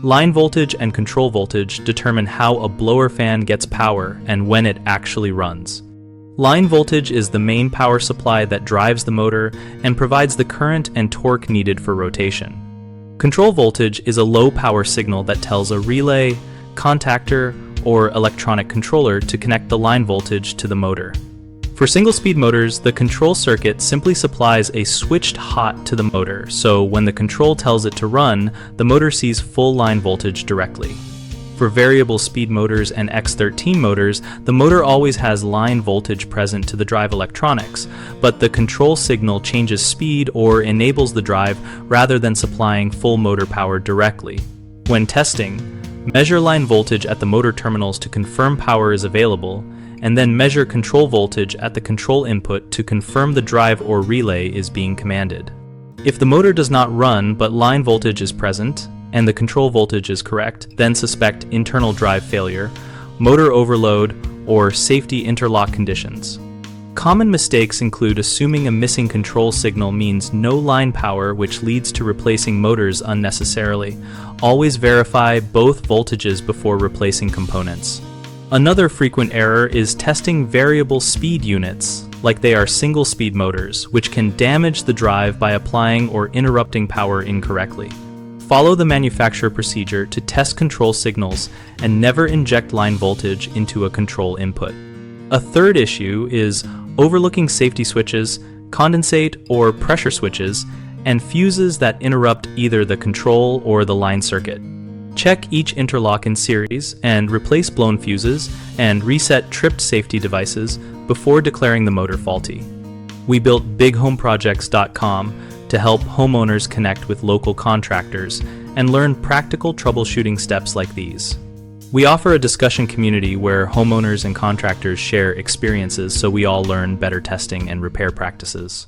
Line voltage and control voltage determine how a blower fan gets power and when it actually runs. Line voltage is the main power supply that drives the motor and provides the current and torque needed for rotation. Control voltage is a low power signal that tells a relay, contactor, or electronic controller to connect the line voltage to the motor. For single-speed motors, the control circuit simply supplies a switched hot to the motor, so when the control tells it to run, the motor sees full line voltage directly. For variable speed motors and X13 motors, the motor always has line voltage present to the drive electronics, but the control signal changes speed or enables the drive rather than supplying full motor power directly. When testing, measure line voltage at the motor terminals to confirm power is available, and then measure control voltage at the control input to confirm the drive or relay is being commanded. If the motor does not run but line voltage is present, and the control voltage is correct, then suspect internal drive failure, motor overload, or safety interlock conditions. Common mistakes include assuming a missing control signal means no line power, which leads to replacing motors unnecessarily. Always verify both voltages before replacing components. Another frequent error is testing variable speed units, like they are single-speed motors, which can damage the drive by applying or interrupting power incorrectly. Follow the manufacturer procedure to test control signals and never inject line voltage into a control input. A third issue is overlooking safety switches, condensate or pressure switches, and fuses that interrupt either the control or the line circuit. Check each interlock in series and replace blown fuses and reset tripped safety devices before declaring the motor faulty. We built bighomeprojects.com to help homeowners connect with local contractors and learn practical troubleshooting steps like these. We offer a discussion community where homeowners and contractors share experiences so we all learn better testing and repair practices.